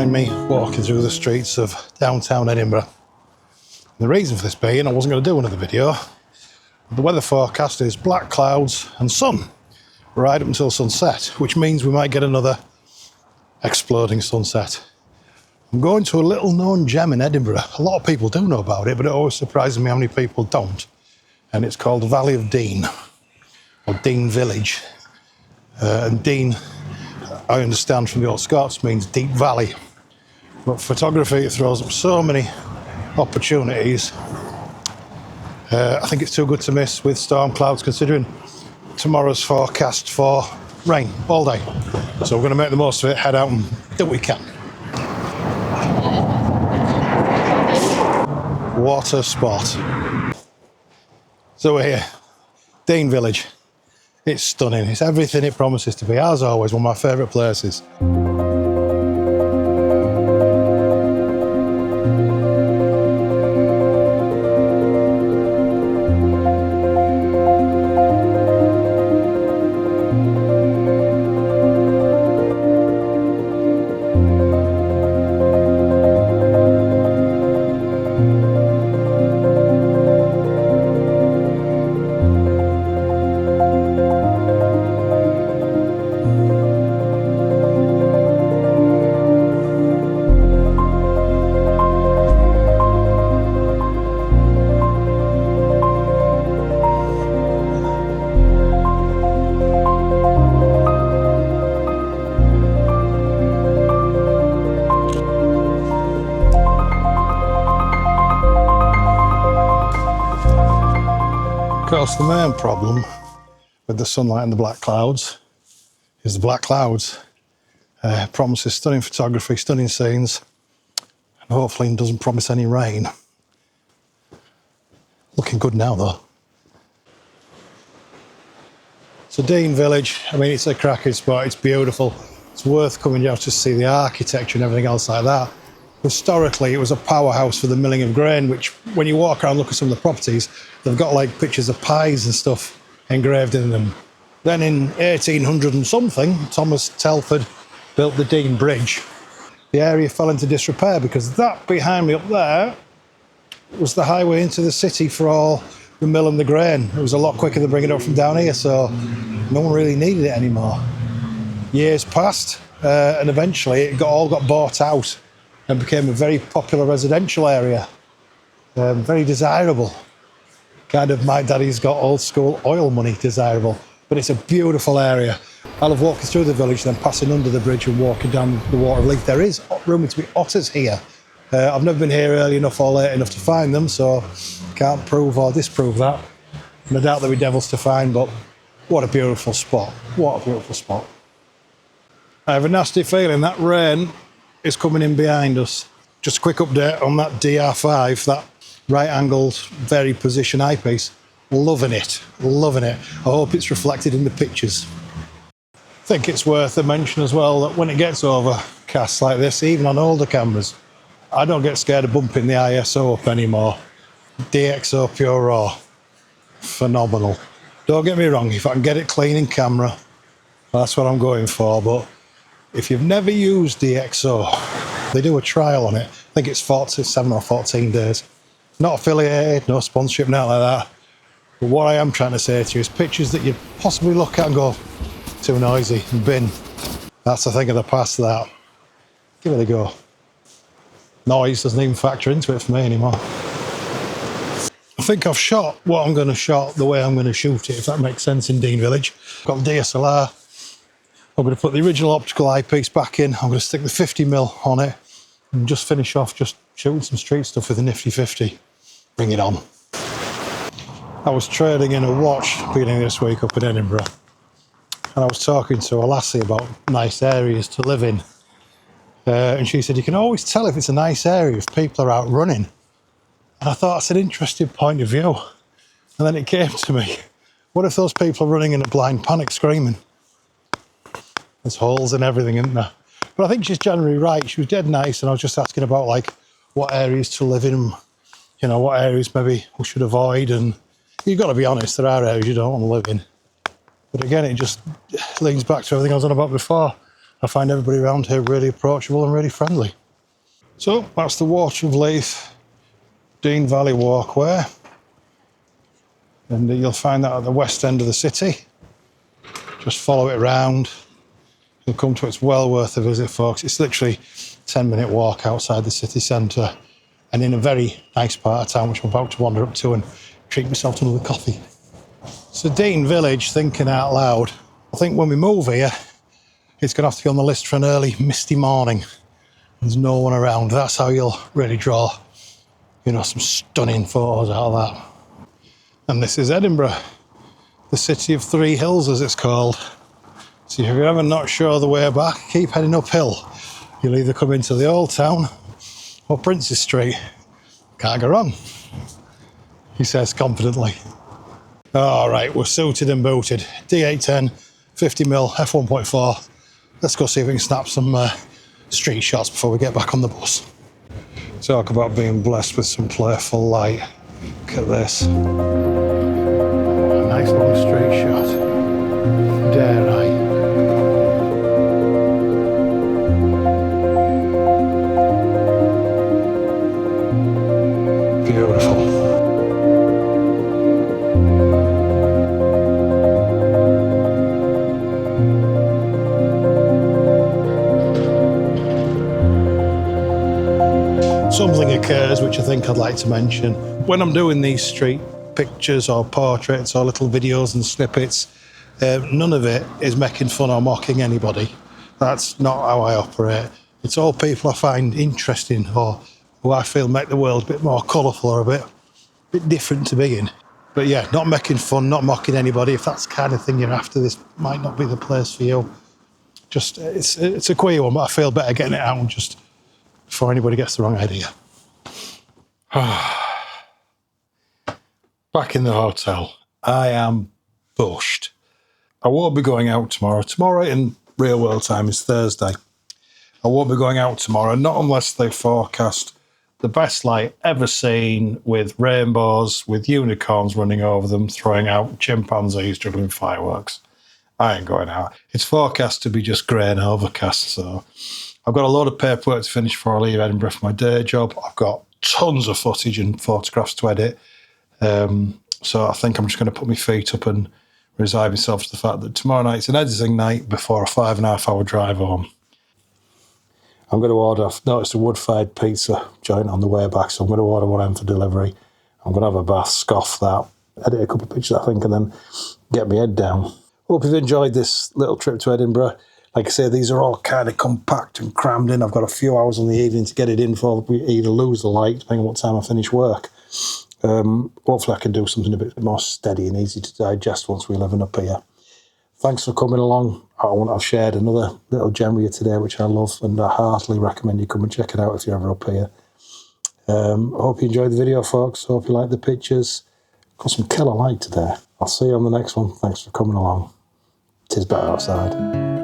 find me walking through the streets of downtown Edinburgh. The reason for this being, I wasn't going to do another video. The weather forecast is black clouds and sun right up until sunset, which means we might get another exploding sunset. I'm going to a little known gem in Edinburgh. A lot of people do know about it, but it always surprises me how many people don't. And it's called the Valley of Dean, or Dean Village. And Dean, I understand from the old Scots, means deep valley. But photography, it throws up so many opportunities. I think it's too good to miss with storm clouds, considering tomorrow's forecast for rain all day. So we're going to make the most of it, head out and do what we can. What a spot. So we're here, Dean Village. It's stunning. It's everything it promises to be. As always, one of my favourite places. Of course, the main problem with the sunlight and the black clouds is the black clouds promises stunning photography, stunning scenes, and hopefully doesn't promise any rain. Looking good now though. So Dean Village, I mean, it's a cracking spot, it's beautiful. It's worth coming down to see the architecture and everything else like that. Historically, it was a powerhouse for the milling of grain, which when you walk around and look at some of the properties, they've got like pictures of pies and stuff engraved in them. Then in 1800 and something, Thomas Telford built the Dean Bridge. The area fell into disrepair because that behind me up there was the highway into the city for all the mill and the grain. It was a lot quicker than bringing it up from down here, so no one really needed it anymore. Years passed, and eventually it all got bought out and became a very popular residential area. Very desirable. Kind of my daddy's got old school oil money desirable, but it's a beautiful area. I love walking through the village, then passing under the bridge and walking down the Waterleaf. There is rumored to be otters here. I've never been here early enough or late enough to find them, so can't prove or disprove that. And I doubt there'll be devils to find, but what a beautiful spot. What a beautiful spot. I have a nasty feeling that rain is coming in behind us. Just a quick update on that DR5, that right-angled, very position eyepiece. Loving it, loving it. I hope it's reflected in the pictures. I think it's worth a mention as well that when it gets overcast like this, even on older cameras, I don't get scared of bumping the ISO up anymore. DxO Pure Raw, phenomenal. Don't get me wrong, if I can get it clean in camera, that's what I'm going for, but if you've never used DxO, they do a trial on it. I think it's 7 or 14 days. Not affiliated, no sponsorship, nothing like that. But what I am trying to say to you is pictures that you possibly look at and go, too noisy, and bin. That's a thing of the past, that. Give it a go. Noise doesn't even factor into it for me anymore. I think I've shot what I'm going to shoot the way I'm going to shoot it, if that makes sense, in Dean Village. I've got the DSLR. I'm going to put the original optical eyepiece back in. I'm going to stick the 50mm on it and just finish off just shooting some street stuff with the nifty 50. Bring it on. I was trading in a watch beginning of this week up in Edinburgh, and I was talking to a lassie about nice areas to live in. And she said, you can always tell if it's a nice area if people are out running. And I thought, that's an interesting point of view. And then it came to me, what if those people are running in a blind panic screaming? There's holes and everything, isn't there? But I think she's generally right. She was dead nice, and I was just asking about like what areas to live in, you know, what areas maybe we should avoid. And you've got to be honest, there are areas you don't want to live in. But again, it just leans back to everything I was on about before. I find everybody around here really approachable and really friendly. So that's the Water of Leith Dean Valley Walkway, and you'll find that at the west end of the city. Just follow it around. You'll come to it. It's well worth a visit, folks. It's literally a 10-minute walk outside the city centre and in a very nice part of town, which I'm about to wander up to and treat myself to another coffee. So Dean Village, thinking out loud, I think when we move here, it's going to have to be on the list for an early misty morning. There's no one around. That's how you'll really draw, you know, some stunning photos out of that. And this is Edinburgh, the city of three hills, as it's called. So if you're ever not sure the way back, keep heading uphill. You'll either come into the old town or Princes Street. Can't go wrong, he says confidently. All right, we're suited and booted. D810, 50mm, f1.4. Let's go see if we can snap some street shots before we get back on the bus. Talk about being blessed with some playful light. Look at this. Nice long street shot. Dare I? Beautiful. Something occurs which I think I'd like to mention. When I'm doing these street pictures or portraits or little videos and snippets, none of it is making fun or mocking anybody. That's not how I operate. It's all people I find interesting or who I feel make the world a bit more colourful or a bit different to be in. But yeah, not making fun, not mocking anybody. If that's the kind of thing you're after, this might not be the place for you. Just, it's a queer one, but I feel better getting it out just before anybody gets the wrong idea. Back in the hotel. I am bushed. I won't be going out tomorrow. Tomorrow in real world time is Thursday. I won't be going out tomorrow, not unless they forecast the best light ever seen with rainbows, with unicorns running over them, throwing out chimpanzees juggling fireworks. I ain't going out. It's forecast to be just grey and overcast, so I've got a load of paperwork to finish before I leave Edinburgh for my day job. I've got tons of footage and photographs to edit. So I think I'm just going to put my feet up and resign myself to the fact that tomorrow night's an editing night before a 5.5 hour drive home. I'm going to order, I've noticed a wood-fired pizza joint on the way back, so I'm going to order one of them for delivery. I'm going to have a bath, scoff that, edit a couple of pictures, I think, and then get my head down. Hope you've enjoyed this little trip to Edinburgh. Like I say, these are all kind of compact and crammed in. I've got a few hours in the evening to get it in before we either lose the light, depending on what time I finish work. Hopefully I can do something a bit more steady and easy to digest once we living up here. Thanks for coming along. I've shared another little gem with you today, which I love, and I heartily recommend you come and check it out if you're ever up here. I hope you enjoyed the video, folks. Hope you like the pictures. Got some killer light today. I'll see you on the next one. Thanks for coming along. 'Tis better outside.